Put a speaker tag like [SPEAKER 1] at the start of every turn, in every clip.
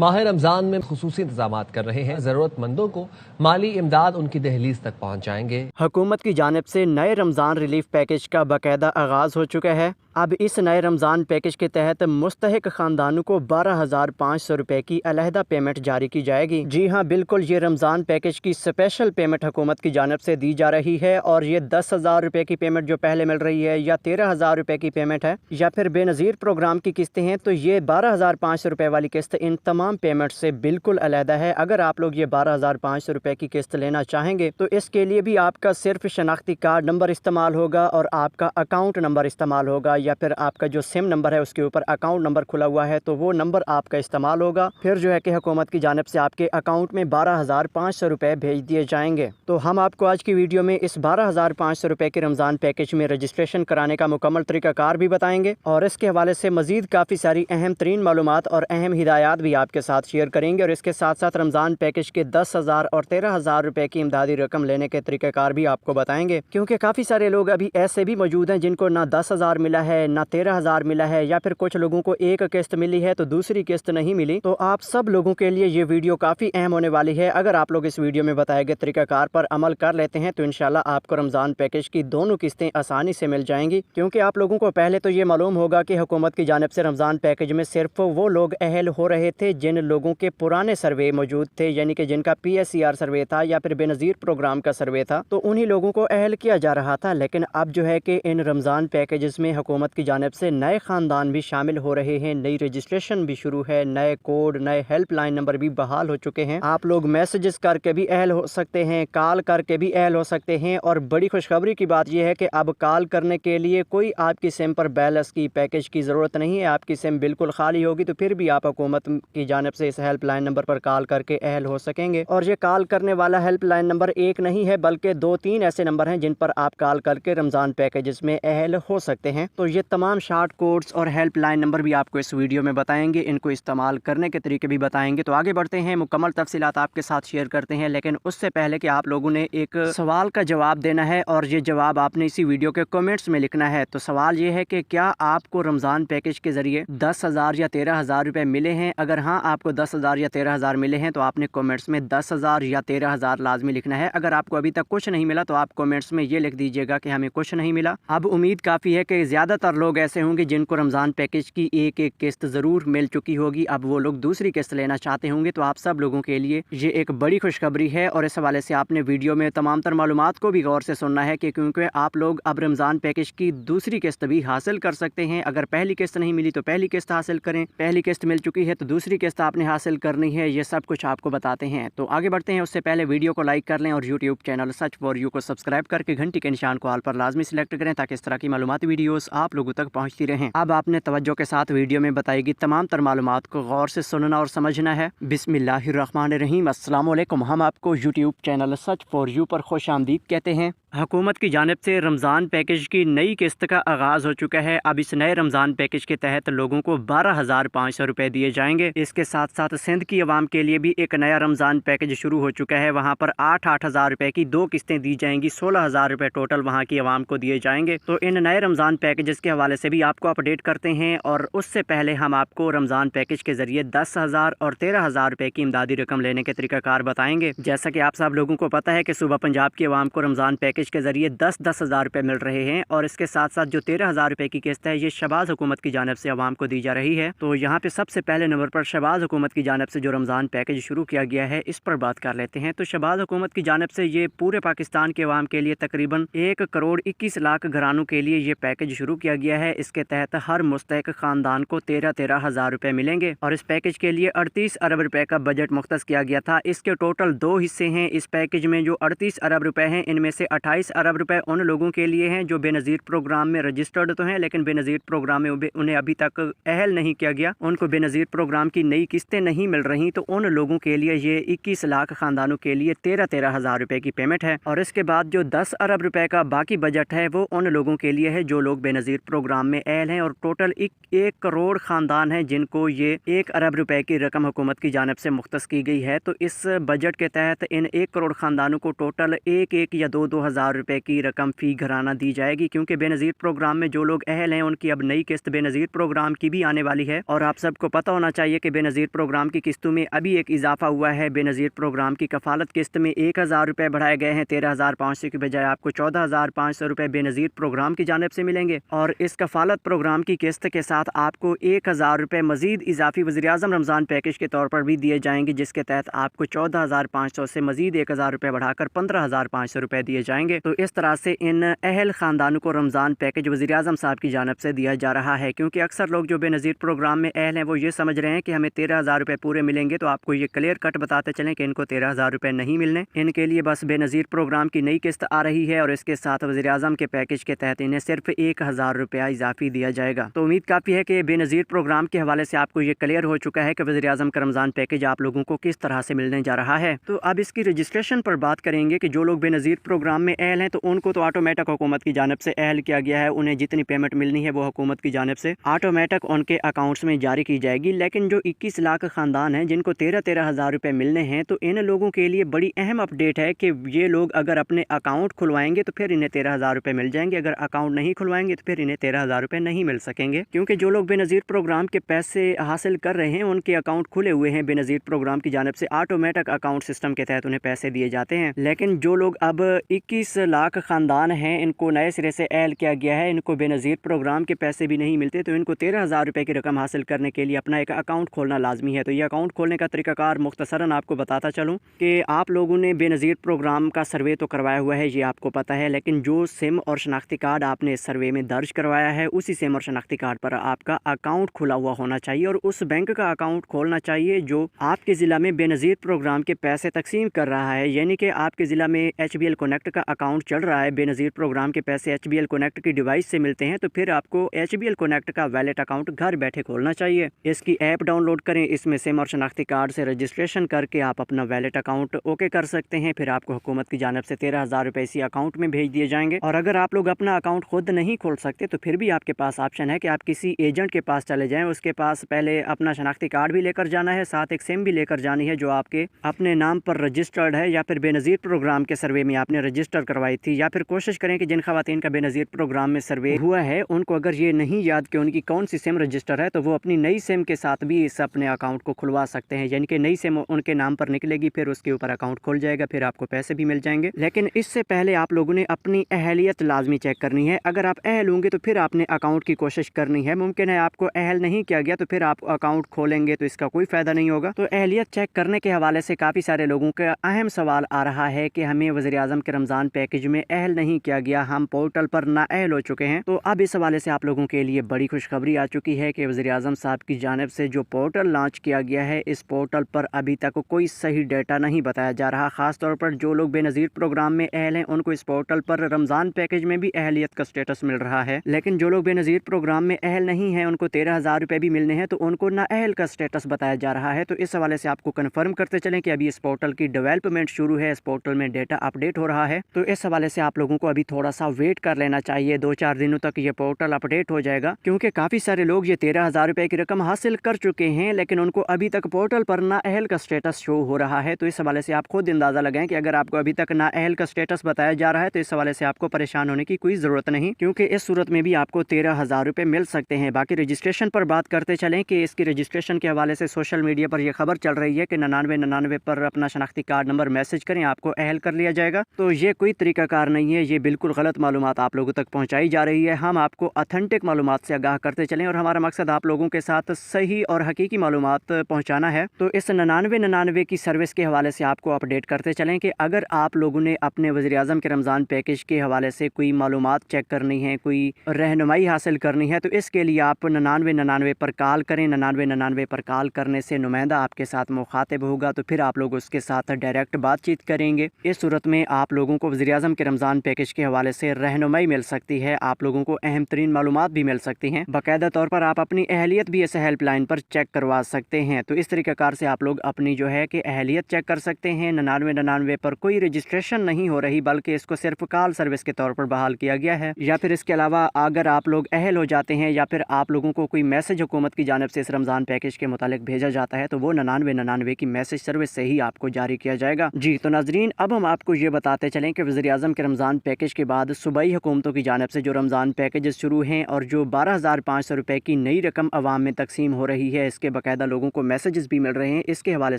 [SPEAKER 1] माह रमजान में खुसूसी इंतजामात कर रहे हैं। जरूरतमंदों को माली इमदाद उनकी दहलीज तक पहुँच जाएंगे।
[SPEAKER 2] हुकूमत की जानिब से नए रमज़ान रिलीफ पैकेज का बाकायदा आगाज़ हो चुका है। अब इस नए रमज़ान पैकेज के तहत मुस्तहिक ख़ानदानों को 12,500 रुपये की अलहदा पेमेंट जारी की जाएगी। जी हाँ, बिल्कुल, ये रमज़ान पैकेज की स्पेशल पेमेंट हुकूमत की जानिब से दी जा रही है। और ये 10,000 रुपये की पेमेंट जो पहले मिल रही है, या 13,000 रुपये की पेमेंट है, या फिर बेनज़ीर प्रोग्राम की किस्तें हैं, तो ये 12,500 रुपये वाली किस्त इन तमाम पेमेंट से बिल्कुल अलहदा है। अगर आप लोग ये 12,500 रुपये की किस्त लेना चाहेंगे तो इसके लिए भी आपका सिर्फ शनाख्ती कार्ड नंबर इस्तेमाल होगा और आपका अकाउंट नंबर इस्तेमाल होगा, या फिर आपका जो सिम नंबर है उसके ऊपर अकाउंट नंबर खुला हुआ है तो वो नंबर आपका इस्तेमाल होगा। फिर जो है कि हुकूमत की जानिब से आपके अकाउंट में 12,500 रुपये भेज दिए जाएंगे। तो हम आपको आज की वीडियो में इस 12,500 रुपये के रमज़ान पैकेज में रजिस्ट्रेशन कराने का मुकम्मल तरीकाकार भी बताएंगे और इसके हवाले से मजीद काफ़ी सारी अहम तरीन मालूमात और अहम हिदायत भी आपके साथ शेयर करेंगे। और इसके साथ साथ रमज़ान पैकेज के 10,000 और 13,000 रुपये की इमदादी रकम लेने के तरीक़ाकार भी आपको बताएंगे, क्योंकि काफ़ी सारे लोग अभी ऐसे भी मौजूद हैं जिनको ना 10,000 मिला है, ना 13,000 मिला है, या फिर कुछ लोगों को एक किस्त मिली है तो दूसरी किस्त नहीं मिली। तो आप सब लोगों के लिए ये वीडियो काफ़ी अहम होने वाली है। अगर आप लोग इस वीडियो में बताए गए तरीक़ाकार पर अमल कर लेते हैं तो इंशाल्लाह आपको रमज़ान पैकेज की दोनों किस्तें आसानी से मिल जाएंगी। क्योंकि आप लोगों को पहले तो ये मालूम होगा कि हुकूमत की जानिब से रमज़ान पैकेज में सिर्फ वो लोग अहल हो रहे थे जिन लोगों के पुराने सर्वे मौजूद थे, यानी कि जिनका PSCR सर्वे था या फिर बेनज़ीर प्रोग्राम का सर्वे था, तो उन्हीं लोगों को अहल किया जा रहा था। लेकिन अब जो है कि इन रमज़ान पैकेजेस में हुकूमत की जानिब से नए ख़ानदान भी शामिल हो रहे हैं, नई रजिस्ट्रेशन भी शुरू है, नए कोड, नए हेल्पलाइन नंबर भी बहाल हो चुके हैं। आप लोग मैसेजेस करके भी अहल हो सकते हैं, कॉल करके भी अहल हो सकते हैं। और बड़ी खुशखबरी की बात यह है कि अब कॉल करने के लिए कोई आपकी सिम पर बैलेंस की पैकेज की ज़रूरत नहीं है। आपकी सिम बिल्कुल खाली होगी तो फिर भी आप हुकूमत की जानिब से इस हेल्पलाइन नंबर पर कॉल करके अहल हो सकेंगे। और ये कॉल करने वाला हेल्पलाइन नंबर एक नहीं है बल्कि 2-3 ऐसे नंबर हैं जिन पर आप कॉल करके रमज़ान पैकेजेस में अहल हो सकते हैं। तो ये तमाम शॉर्ट कोड्स और हेल्पलाइन नंबर भी आपको इस वीडियो में बताएंगे, इनको इस्तेमाल करने के तरीके भी बताएंगे। तो आगे बढ़ते हैं, मुकम्मल तफसीलात आपके साथ शेयर करते हैं। लेकिन उससे पहले कि आप लोगों ने एक सवाल का जवाब देना है और ये जवाब आपने इसी वीडियो के कमेंट्स में लिखना है। तो सवाल ये है कि क्या आपको रमज़ान पैकेज के ज़रिए 10,000 या 13,000 रुपये मिले हैं? अगर हाँ, आपको 10,000 या 13,000 मिले हैं तो आपने कमेंट्स में 10,000 या 13,000 लाजमी लिखना है। अगर आपको अभी तक कुछ नहीं मिला तो आप कमेंट्स में ये लिख दीजिएगा कि हमें कुछ नहीं मिला। अब उम्मीद काफ़ी है कि ज़्यादातर लोग ऐसे होंगे जिनको रमज़ान पैकेज की एक एक किस्त ज़रूर मिल चुकी होगी। अब वो लोग दूसरी किस्त लेना चाहते होंगे। तो आप सब लोगों के लिए ये एक बड़ी खुशखबरी है और इस हवाले से आपने वीडियो में तमाम तर मालूमात को भी गौर से सुनना है कि क्योंकि आप लोग अब रमज़ान पैकेज की दूसरी किस्त भी हासिल कर सकते हैं। अगर पहली किस्त नहीं मिली तो पहली किस्त हासिल करें, पहली किस्त मिल चुकी है तो दूसरी किस्त आपने हासिल करनी है। ये सब कुछ आपको बताते हैं। तो आगे बढ़ते हैं, उससे पहले वीडियो को लाइक कर लें और YouTube channel search for you को सब्सक्राइब करके घंटी के निशान को ऑल पर लाजमी सिलेक्ट करें ताकि इस तरह की मालूमाती वीडियोस आप लोगों तक पहुंचती रहें। अब आपने तवज्जो के साथ वीडियो में बताई गई तमाम तर मालूमात को गौर से सुनना और समझना है। बिस्मिल्लाहिर्रहमानिर्रहीम। अस्सलाम वालेकुम। हम आपको YouTube channel search for you पर खुश आमदीद कहते हैं। हुकूमत की जानिब से रमज़ान पैकेज की नई किस्त का आगाज़ हो चुका है। अब इस नए रमज़ान पैकेज के तहत लोगों को 12,500 रुपये दिए जाएंगे। इसके साथ साथ सिंध की आवाम के लिए भी एक नया रमज़ान पैकेज शुरू हो चुका है। वहाँ पर 8-8 हज़ार रुपये की 2 किस्तें दी जाएंगी। 16,000 रुपये टोटल वहाँ की आवाम को दिए जाएंगे। तो इन नए रमज़ान पैकेजेस के हवाले से भी आपको अपडेट करते हैं। और उससे पहले हम आपको रमज़ान पैकेज के ज़रिए 10,000 और 13,000 रुपये की इमदादी रकम लेने के तरीक़ाकार बताएंगे। जैसा कि आप सब लोगों को पता है कि सूबा पंजाब की आवाम को रमज़ान पैकेज के जरिए 10-10 हज़ार रुपये मिल रहे हैं। और इसके साथ साथ जो 13,000 रुपये की किस्त है ये शहबाज हुकूमत की जानिब से आवाम को दी जा रही है। तो यहाँ पे सबसे पहले नंबर पर शहबाज हुकूमत की जानिब से जो रमज़ान पैकेज शुरू किया गया है इस पर बात कर लेते हैं। तो शहबाज हुकूमत की जानिब से ये पूरे पाकिस्तान के आवाम के लिए तकरीबन 1 करोड़ 21 लाख घरानों के लिए ये पैकेज शुरू किया गया है। इसके तहत हर मुस्तहिक खानदान को 13-13 हज़ार रुपये मिलेंगे। और इस पैकेज के लिए 38 अरब रुपये का बजट मुख्तस किया गया था। इसके टोटल 2 हिस्से हैं इस पैकेज में। जो 38 अरब रुपये हैं इनमें से 28 अरब रुपए उन लोगों के लिए हैं जो बेनज़ीर प्रोग्राम में रजिस्टर्ड तो हैं लेकिन बेनज़ीर प्रोग्राम में उन्हें अभी तक अहल नहीं किया गया, उनको बेनज़ीर प्रोग्राम की नई किस्तें नहीं मिल रही। तो उन लोगों के लिए ये 21 लाख खानदानों के लिए 13-13 हज़ार रुपये की पेमेंट है। और इसके बाद जो 10 अरब रुपए का बाकी बजट है वो उन लोगों के लिए है जो लोग बेनज़ीर प्रोग्राम में अहल हैं। और टोटल 1 करोड़ खानदान हैं जिनको ये 1 अरब रुपए की रकम हुकूमत की जानिब से मुख्तस की गई है। तो इस बजट के तहत इन 1 करोड़ खानदानों को टोटल 1-1 या 2-2 हज़ार 1000 रुपये की रकम फ़ी घराना दी जाएगी, क्योंकि बेनज़ीर प्रोग्राम में जो लोग अहल हैं उनकी अब नई किस्त बेनज़ीर प्रोग्राम की भी आने वाली है। और आप सबको पता होना चाहिए कि बेनज़ीर प्रोग्राम की किस्तों में अभी एक इजाफा हुआ है। बेनज़ीर प्रोग्राम की कफ़ालत किस्त में 1000 रुपये बढ़ाए गए हैं। 13,500 की बजाय आपको 14,500 रुपये बेनज़ीर प्रोग्राम की जानिब से मिलेंगे। और इस कफ़ालत प्रोग्राम की किस्त के साथ आपको 1000 रुपये मज़ीद इजाफी वज़ीर-ए-आज़म रमज़ान पैकेज के तौर पर भी दिए जाएंगे, जिसके तहत आपको 14,500 से मज़ीद 1000 रुपये बढ़ाकर 15,500 रुपये दिए जाएंगे। तो इस तरह से इन अहल ख़ानदानों को रमज़ान पैकेज वज़ीर-ए-आज़म साहब की जानिब से दिया जा रहा है। क्योंकि अक्सर लोग जो बेनज़ीर प्रोग्राम में अहल हैं वो ये समझ रहे हैं कि हमें 13,000 रुपये पूरे मिलेंगे। तो आपको ये क्लियर कट बताते चलें कि इनको 13,000 रुपये नहीं मिलने। इनके लिए बस बेनज़ीर प्रोग्राम की नई किस्त आ रही है और इसके साथ वज़ीर-ए-आज़म के पैकेज के तहत इन्हें सिर्फ 1000 रुपया इजाफी दिया जाएगा। तो उम्मीद काफ़ी है कि बेनज़ीर प्रोग्राम के हवाले से आपको ये क्लियर हो चुका है कि वज़ीर-ए-आज़म का रमज़ान पैकेज आप लोगों को किस तरह से मिलने जा रहा है। तो अब इसकी रजिस्ट्रेशन पर बात करेंगे कि जो लोग बेनज़ीर प्रोग्राम में अहल हैं तो उनको तो ऑटोमेटिक हुकूमत की जानिब से अहल किया गया है। उन्हें जितनी पेमेंट मिलनी है वो हुकूमत की जानिब से ऑटोमेटिक उनके अकाउंट्स में जारी की जाएगी। लेकिन जो 21 लाख ख़ानदान हैं जिनको 13-13 हज़ार रुपये मिलने हैं, तो इन लोगों के लिए बड़ी अहम अपडेट है कि ये लोग अगर अपने अकाउंट खुलवाएंगे तो फिर इन्हें 13,000 रुपये मिल जाएंगे। अगर अकाउंट नहीं खुलवाएंगे तो फिर इन्हें 13,000 रुपये नहीं मिल सकेंगे। क्योंकि जो लोग बेनज़ीर प्रोग्राम के पैसे हासिल कर रहे हैं उनके अकाउंट खुले हुए हैं। बेनज़ीर प्रोग्राम की जानिब से ऑटोमेटिक अकाउंट सिस्टम के तहत उन्हें पैसे दिए जाते हैं। लेकिन जो लोग अब 21 लाख ख़ानदान हैं इनको नए सिरे से अहल किया गया है, इनको बेनज़ीर प्रोग्राम के पैसे भी नहीं मिलते, तो इनको 13,000 रुपये की रकम हासिल करने के लिए अपना एक अकाउंट खोलना लाजमी है। तो ये अकाउंट खोलने का तरीकाकार मुख्तसरन आपको बताता चलूँ कि आप लोगों ने बेनज़ीर प्रोग्राम का सर्वे तो करवाया हुआ है, ये आपको पता है। लेकिन जो सिम और शनाख्ती कार्ड आपने इस सर्वे में दर्ज करवाया है उसी सिम और शनाख्ती कार्ड पर आपका अकाउंट खुला हुआ होना चाहिए और उस बैंक का अकाउंट खोलना चाहिए जो आपके ज़िला में बेनज़ीर प्रोग्राम के पैसे तकसीम कर रहा है। यानी कि आपके ज़िला में HBL कनेक्ट का अकाउंट चल रहा है, बेनज़ीर प्रोग्राम के पैसे HBL कनेक्ट की डिवाइस से मिलते हैं, तो फिर आपको HBL कनेक्ट का वैलेट अकाउंट घर बैठे खोलना चाहिए। इसकी ऐप डाउनलोड करें, इसमें सिम और शनाख्ती कार्ड से रजिस्ट्रेशन करके आप अपना वैलेट अकाउंट ओके कर सकते हैं। फिर आपको हुकूमत की जानिब से 13,000 रुपये इसी अकाउंट में भेज दिए जाएंगे। और अगर आप लोग अपना अकाउंट खुद नहीं खोल सकते तो फिर भी आपके पास ऑप्शन है कि आप किसी एजेंट के पास चले जाएं। उसके पास पहले अपना शनाख्ती कार्ड भी लेकर जाना है, साथ एक सिम भी लेकर जानी है जो आपके अपने नाम पर रजिस्टर्ड है या फिर बेनज़ीर प्रोग्राम के सर्वे में आपने रजिस्टर करवाई थी। या फिर कोशिश करें कि जिन खवातीन का बेनज़ीर प्रोग्राम में सर्वे हुआ है उनको अगर ये नहीं याद कि उनकी कौन सी सिम रजिस्टर है तो वो अपनी नई सिम के साथ भी इस अपने अकाउंट को खुलवा सकते हैं। यानी कि नई सिम उनके नाम पर निकलेगी, फिर उसके ऊपर अकाउंट खुल जाएगा, फिर आपको पैसे भी मिल जाएंगे। लेकिन इससे पहले आप लोगों ने अपनी अहलियत लाजमी चेक करनी है। अगर आप अहल होंगे तो फिर आपने अकाउंट की कोशिश करनी है। मुमकिन है आपको अहल नहीं किया गया तो फिर आप अकाउंट खोलेंगे तो इसका कोई फ़ायदा नहीं होगा। तो अहलियत चेक करने के हवाले से काफ़ी सारे लोगों का अहम सवाल आ रहा है कि हमें वज़ीर-ए-आज़म के रमज़ान पैकेज में अहल नहीं किया गया, हम पोर्टल पर नाअहल हो चुके हैं। तो अब इस हवाले से आप लोगों के लिए बड़ी खुशखबरी आ चुकी है कि वज़ीर-ए-आज़म साहब की जानिब से जो पोर्टल लॉन्च किया गया है, इस पोर्टल पर अभी तक कोई सही डेटा नहीं बताया जा रहा। ख़ास तौर पर जो लोग बेनज़ीर प्रोग्राम में अहल हैं उनको इस पोर्टल पर रमज़ान पैकेज में भी अहलियत का स्टेटस मिल रहा है। लेकिन जो लोग बेनज़ीर प्रोग्राम में अहल नहीं हैं उनको 13,000 रुपये भी मिलने हैं, तो उनको नाअहल का स्टेटस बताया जा रहा है। तो इस हवाले से आपको कन्फर्म करते चलें कि अभी इस पोर्टल की डेवलपमेंट शुरू है, इस पोर्टल में डेटा अपडेट हो रहा है। तो इस हवाले से आप लोगों को अभी थोड़ा सा वेट कर लेना चाहिए, 2-4 दिनों तक ये पोर्टल अपडेट हो जाएगा। क्योंकि काफ़ी सारे लोग ये 13,000 रुपये की रकम हासिल कर चुके हैं लेकिन उनको अभी तक पोर्टल पर नाअहल का स्टेटस शो हो रहा है। तो इस हवाले से आप खुद अंदाज़ा लगाएं कि अगर आपको अभी तक नाअहल का स्टेटस बताया जा रहा है तो इस हवाले से आपको परेशान होने की कोई ज़रूरत नहीं, क्योंकि इस सूरत में भी आपको 13,000 रुपये मिल सकते हैं। बाकी रजिस्ट्रेशन पर बात करते चलें कि इसकी रजिस्ट्रेशन के हवाले से सोशल मीडिया पर यह खबर चल रही है कि 9999 पर अपना शनाख्ती कार्ड नंबर मैसेज करें, आपको अहल कर लिया जाएगा। तो ये कोई तरीकाकार नहीं है, ये बिल्कुल गलत मालूमात आप लोगों तक पहुँचाई जा रही है। हम आपको ऑथेंटिक मालूमात से आगाह करते चलें और हमारा मकसद आप लोगों के साथ सही और हकीकी मालूमात पहुँचाना है। तो इस 9999 की सर्विस के हवाले से आपको अपडेट करते चलें कि अगर आप लोगों ने अपने वज़ीर-ए-आज़म के रमज़ान पैकेज के हवाले से कोई मालूमात चेक करनी है, कोई रहनुमाई हासिल करनी है, तो इसके लिए आप 9999 पर कॉल करें। 9999 पर कॉल करने से नुमाइंदा आपके साथ मुखातिब होगा, तो फिर आप लोग उसके साथ डायरेक्ट बातचीत करेंगे। इस सूरत में आप लोगों को वज़ीर-ए-आज़म के रमज़ान पैकेज के हवाले से रहनुमाई मिल सकती है, आप लोगों को अहम तरीन मालूमात भी मिल सकती हैं। बाकायदा तौर पर आप अपनी अहलियत भी इस हेल्पलाइन पर चेक करवा सकते हैं। तो इस तरीक़ाकार से आप लोग अपनी जो है कि अहलियत चेक कर सकते हैं। 9999 पर कोई रजिस्ट्रेशन नहीं हो रही, बल्कि इसको सिर्फ कॉल सर्विस के तौर पर बहाल किया गया है। या फिर इसके अलावा अगर आप लोग अहल हो जाते हैं या फिर आप लोगों को कोई मैसेज हुकूमत की जानिब से इस रमज़ान पैकेज के मुतालिक भेजा जाता है तो वो 9999 की मैसेज सर्विस से ही आपको जारी किया जाएगा। जी तो नाज़रीन, अब हम आपको ये बताते चलें कि वज़ीर-ए-आज़म के रमज़ान पैकेज के बाद सूबाई हुकूमतों की जानिब से जो रमज़ान पैकेज शुरू हैं और जो 12,500 रुपये की नई रकम अवाम में तकसीम हो रही है, इसके बाकायदा लोगों को मैसेजेस भी मिल रहे हैं। इसके हवाले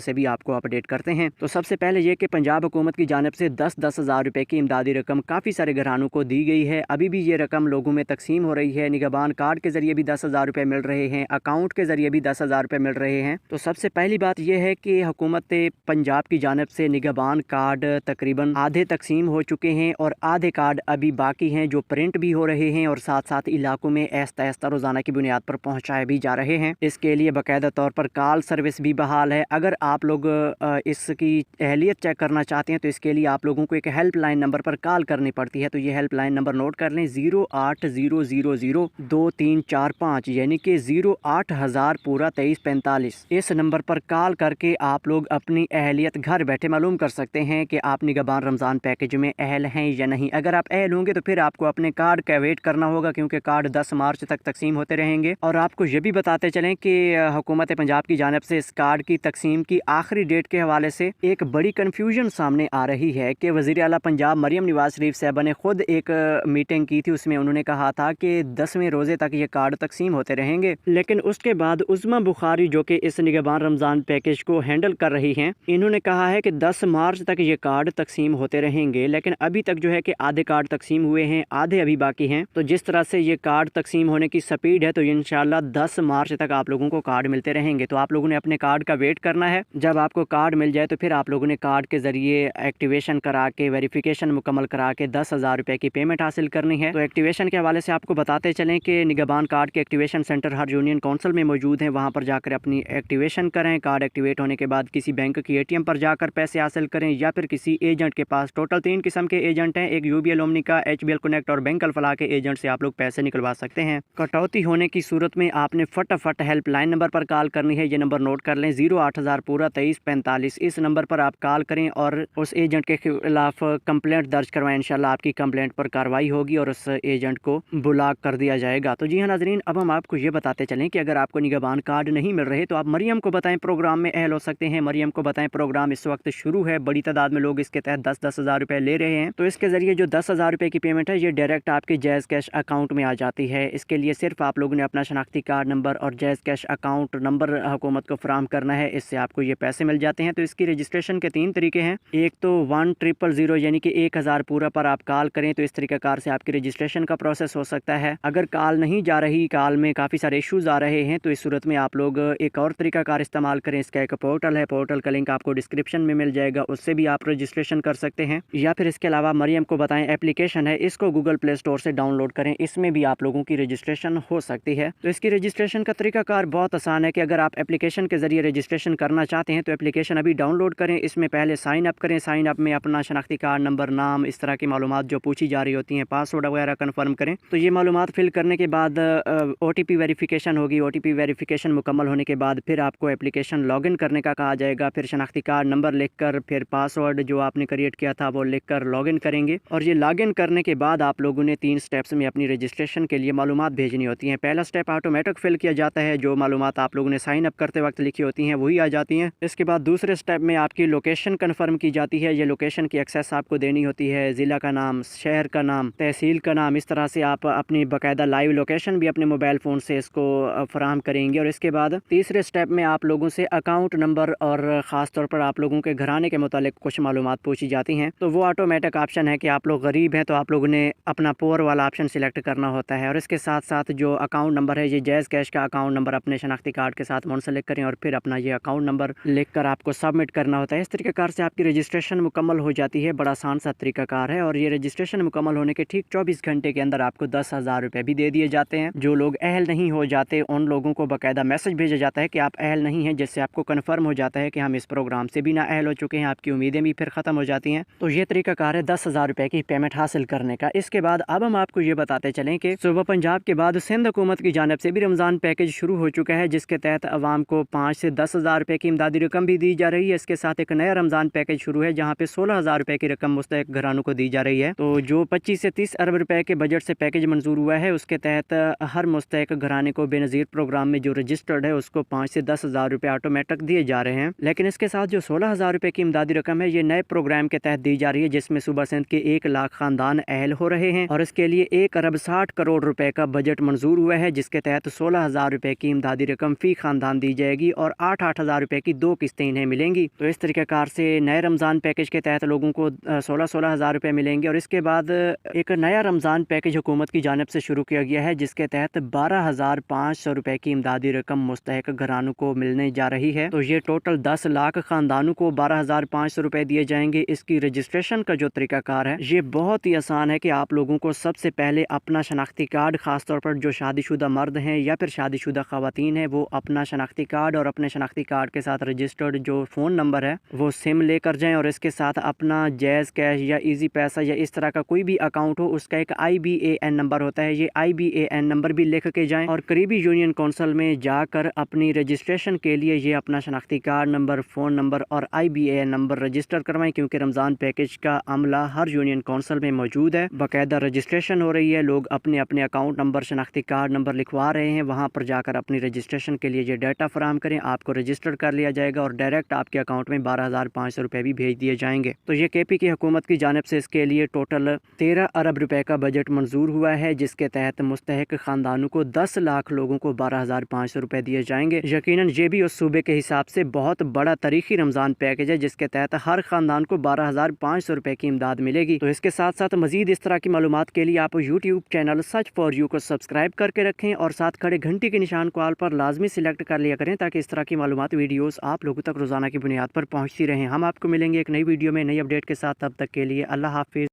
[SPEAKER 2] से भी आपको अपडेट करते हैं। तो सबसे पहले ये कि पंजाब हुकूमत की जानिब से 10-10 हज़ार रुपये की इमदादी रकम काफ़ी सारे घरानों को दी गई है। अभी भी ये रकम लोगों में तकसीम हो रही है। निगहबान कार्ड के ज़रिए भी 10,000 रुपये मिल रहे हैं, अकाउंट के ज़रिए भी 10,000 रुपये मिल रहे हैं। तो सबसे पहली बात यह है कि हुकूमत पंजाब की जानिब से निगहबान कार्ड तकरीबन आधे तकसीम हो चुके हैं और आधे कार्ड अभी बाकी हैं, जो प्रिंट भी हो रहे हैं और साथ साथ इलाकों में आहिस्ता आहिस्ता रोज़ाना की बुनियाद पर पहुँचाए भी जा रहे हैं। इसके लिए बाकायदा तौर पर कॉल सर्विस भी बहाल है। अगर आप लोग इसकी अहलियत चेक करना चाहते हैं तो इसके लिए आप लोगों को एक हेल्प लाइन नंबर पर कॉल करनी पड़ती है। तो ये हेल्प लाइन नंबर नोट कर लें, 0800022345, यानी कि 08,000 पूरा 2345। इस नंबर पर कॉल करके आप लोग अपनी अहलियत घर बैठे मालूम कर सकते हैं कि आप निगहबान रमज़ान पैकेज में अहल हैं या नहीं। अगर आप अहल होंगे तो फिर आपको अपने कार्ड का वेट करना होगा, क्योंकि कार्ड 10 मार्च तक तकसीम होते रहेंगे। और आपको ये भी बताते चलें कि हुकूमत पंजाब की जानिब से इस कार्ड की तकसीम की आखिरी डेट के हवाले से एक बड़ी कन्फ्यूजन सामने आ रही है कि वज़ीर आला पंजाब मरियम नवाज शरीफ साहबा ने खुद एक मीटिंग की थी। उसमें उन्होंने कहा था कि 10वें रोज़े तक ये कार्ड तकसीम होते रहेंगे, लेकिन उसके बाद उस्मा बुखारी जो कि इस निगहबान रमज़ान पैकेज को हैंडल कर रही हैं, इन्होंने कहा है कि 10 मार्च तक ये कार्ड तकसीम होते रहेंगे। लेकिन अभी तक जो है कि आधे कार्ड तकसीम हुए हैं, आधे अभी बाकी हैं। तो जिस तरह से ये कार्ड तकसीम होने की स्पीड है तो इंशाल्लाह 10 मार्च तक आप लोगों को कार्ड मिलते रहेंगे। तो आप लोगों ने अपने कार्ड का वेट करना है। जब आपको कार्ड मिल जाए तो फिर आप लोगों ने कार्ड के ज़रिए एक्टिवेशन करा के वेरिफिकेशन मुकम्मल करा के 10,000 रुपये की पेमेंट हासिल करनी है। तो एक्टिवेशन के हवाले से आपको बताते चलें कि निगहबान कार्ड के एक्टिवेशन सेंटर हर यूनियन काउंसिल में मौजूद हैं। वहाँ पर जाकर अपनी एक्टिवेशन करें। कार्ड एक्टिवेट होने के बाद किसी बैंक की ATM पर जाकर पैसे हासिल करें या फिर किसी एजेंट के पास। टोटल 3 किस्म के एजेंट हैं, एक UBL ओमनी का, HBL कनेक्ट और बैंक अल-फलाह के एजेंट से आप लोग पैसे निकलवा सकते हैं। कटौती होने की सूरत में आपने फटाफट हेल्प लाइन नंबर पर कॉल करनी है। ये नंबर नोट कर लें, 08,000 पूरा 2345। इस नंबर पर आप कॉल करें और उस एजेंट के खिलाफ कंप्लेंट दर्ज करवाएं। इंशाल्लाह आपकी कंप्लेंट पर कार्रवाई होगी और उस एजेंट को ब्लॉक कर दिया जाएगा। तो जी हाँ नाज़रीन, अब हम आपको ये बताते चलें कि अगर आपको निगहबान कार्ड नहीं मिल रहे तो आप मरियम को बताएं, प्रोग्राम में अहल हो सकते हैं। मरियम को बताएं, प्रोग्राम इस वक्त शुरू है। बड़ी तादाद में लोग इसके तहत 10-10 हज़ार रुपये ले रहे हैं। तो इसके ज़रिए जो 10,000 रुपये की पेमेंट है ये डायरेक्ट आपके जायज़ कैश अकाउंट में आ जाती है। इसके लिए सिर्फ आप लोगों ने अपना शनाख्ती कार्ड नंबर और जायज़ कैश अकाउंट नंबर हुकूमत को फराहम करना है। इससे आपको ये पैसे मिल जाते हैं। तो इसकी रजिस्ट्रेशन के 3 तरीके हैं। एक तो 1000 यानी कि 1,000 पूरा पर आप कॉल करें तो इस तरीक़ाकार से आपकी रजिस्ट्रेशन का प्रोसेस हो सकता है। अगर कॉल नहीं जा रही, कॉल में काफ़ी सारे इशूज़ आ रहे हैं, तो इस सूरत में आप लोग एक और तरीक़ाकार इस्तेमाल करें। इसका एक पोर्टल है, पोर्टल का लिंक आपको डिस्क्रिप्शन में मिल जाएगा, उससे भी आप रजिस्ट्रेशन कर सकते हैं। या फिर इसके अलावा मरियम को बताएं एप्लीकेशन है, इसको गूगल प्ले स्टोर से डाउनलोड करें, इसमें भी आप लोगों की रजिस्ट्रेशन हो सकती है। तो इसकी रजिस्ट्रेशन का तरीकाकार बहुत आसान है कि अगर आप एप्लीकेशन के ज़रिए रजिस्ट्रेशन करना चाहते हैं तो एप्लीकेशन अभी डाउनलोड करें। इसमें पहले साइन अप करें। साइन अप में अपना शनाख्ती कार्ड नंबर, नाम, इस तरह की मालूमात जो पूछी जा रही होती हैं, पासवर्ड वगैरह कन्फर्म करें। तो ये मालूमात फिल करने के बाद OTP वेरिफिकेशन होगी। OTP वेरिफिकेशन मुकम्मल होने के बाद फिर आपको एप्लीकेशन लॉगिन करने का कहा जाएगा। फिर शनाख्ती कार्ड नंबर लिखकर फिर पासवर्ड जो आपने क्रिएट किया था वो लिखकर लॉगिन करेंगे। और ये लॉगिन करने के बाद आप लोगों ने 3 स्टेप्स में अपनी रजिस्ट्रेशन के लिए मालूमात भेजनी होती हैं। पहला स्टेप ऑटोमेटिक फिल किया जाता है, जो मालूमात आप लोगों ने साइन अप करते वक्त लिखी होती हैं वही आ जाती हैं। इसके बाद दूसरे स्टेप में आपकी लोकेशन कन्फर्म की जाती है। ये लोकेशन की एक्सेस आपको देनी होती है, ज़िला का नाम, शहर का नाम, तहसील का नाम। इस तरह से आप अपनी बाकायदा लाइव लोकेशन भी अपने मोबाइल फ़ोन से इसको फराहम करेंगे। और इसके बाद तीसरे स्टेप में आप लोगों से अकाउंट नंबर और ख़ास तौर पर आप लोगों के घराने के मुतालिक कुछ मालूमात पूछी जाती हैं। तो वो ऑटोमेटिक ऑप्शन है कि आप लोग गरीब हैं तो आप लोगों ने अपना पुअर वाला ऑप्शन सिलेक्ट करना होता है। और इसके साथ साथ जो अकाउंट नंबर है, ये जायज़ कैश का अकाउंट नंबर अपने शनाख्ती कार्ड के साथ मुंसलिक करें और फिर अपना ये अकाउंट नंबर लिखकर आपको सबमिट करना होता है। इस तरीक़ाकार से आपकी रजिस्ट्रेशन मुकम्मल हो जाती है। बड़ा आसान सा तरीक़ाकार है। और ये रजिस्ट्रेशन मुकम्मल होने के ठीक 24 घंटे के अंदर आपको 10,000 रुपये भी दे दिए जाते हैं। जो लोग अहल नहीं हो जाते उन लोगों को बाकायदा मैसेज भेजा जाता है कि आप अहल नहीं हैं, जिससे आपको कन्फर्म हो जाता है कि हम इस प्रोग्राम से भी ना अहल हो चुके हैं। आपकी उम्मीदें भी फिर ख़त्म हो जाती हैं। तो ये तरीक़ाकार है 10,000 रुपये की पेमेंट हासिल करने का। इसके बाद अब हम आपको ये बताते चलें कि सूबा पंजाब के बाद सिंध हुकूमत की जानिब से भी रमज़ान पैकेज शुरू हो चुका है, जिसके तहत आवाम को 5 से 10,000 रुपये की इमदादी रकम भी दी जा रही है। इसके साथ एक नया रमज़ान पैकेज शुरू है जहाँ पे 16,000 रुपये की रकम मुस्तहिक घरानों को दी जा रही है। तो जो 25 से 30 अरब रुपए के बजट से पैकेज मंजूर हुआ है, उसके तहत हर मुस्तहिक घराने को बेनज़ीर प्रोग्राम में जो रजिस्टर्ड है उसको 5 से 10,000 रुपये ऑटोमेटिक दिए जा रहे हैं। लेकिन इसके साथ जो 16,000 रुपये की इमदादी रकम है ये नए प्रोग्राम के तहत दी जा रही है, जिसमें सूबा सिंध के 1 लाख खानदान अहल हो रहे हैं और इसके लिए 1 अरब 60 करोड़ रुपए का बजट मंजूर हुआ है, जिसके तहत 16,000 रुपए की इमदादी रकम फी खानदान दी जाएगी और 8-8 हज़ार रुपए की 2 किस्तें इन्हें मिलेंगी। तो इस तरीक़ेकार से नए रमज़ान पैकेज के तहत लोगों को 16-16 हज़ार रुपये मिलेंगे। और इसके बाद एक नया रमज़ान पैकेज हुकूमत की जानिब से शुरू किया गया है, जिसके तहत 12,500 रुपए की इमदादी रकम मुस्तहिक घरानों को मिलने जा रही है। तो ये टोटल 10 लाख खानदानों को 12,500 रुपए दिए जाएंगे। इसकी रजिस्ट्रेशन का जो तरीकाकार है ये बहुत ही आसान है कि आप लोगों को सबसे पहले अपना शनाख्ती कार्ड, खासतौर पर जो शादीशुदा मर्द हैं या फिर शादीशुदा ख़वातीन हैं, वो अपना शनाख्ती कार्ड और अपने शनाख्ती कार्ड के साथ रजिस्टर्ड जो फ़ोन नंबर है वो सिम लेकर जाएं और इसके साथ अपना जैज़ कैश या इजी पैसा या इस तरह का कोई भी अकाउंट हो उसका एक IBAN नंबर होता है, ये IBAN नंबर भी लिख के जाएं और करीबी यूनियन कौंसिल में जाकर अपनी रजिस्ट्रेशन के लिए ये अपना शनाख्ती कार्ड नंबर, फ़ोन नंबर और IBAN नंबर रजिस्टर करवाएं, क्योंकि रमज़ान पैकेज का अमला हर यूनियन कौंसिल में मौजूद है। बाकायदा रजिस्ट्रेशन हो रही है, लोग अपने अपने अकाउंट नंबर, शनाख्ती कार्ड नंबर लिखवा रहे हैं। वहाँ पर जाकर अपनी रजिस्ट्रेशन के लिए ये डाटा फराहम करें, आपको रजिस्टर कर लिया जाएगा और डायरेक्ट आपके अकाउंट में 12,500 रुपये भी भेज दिए जाएंगे। तो ये KP की हुकूमत की जानिब से इसके लिए टोटल 13 अरब रुपए का बजट मंजूर हुआ है, जिसके तहत मुस्तहिक खानदानों को 10 लाख लोगों को 12,500 रुपये दिए जाएंगे। यकीनन ये भी उस सूबे के हिसाब से बहुत बड़ा तारीखी रमज़ान पैकेज है, जिसके तहत हर खानदान को 12,500 रुपये की इमदाद मिलेगी। तो इसके साथ साथ मजीद इस तरह की मालूमात के लिए आप YouTube channel search for you को सब्सक्राइब करके रखें और साथ खड़े घंटी के निशान को ऑल पर लाजमी सिलेक्ट कर लिया करें, ताकि इस तरह की मालूमात वीडियोस आप लोगों तक रोजाना की बुनियाद पर पहुंचती रहें। हम आपको मिलेंगे एक नई वीडियो में नई अपडेट के साथ, तब तक के लिए अल्लाह हाफिज़।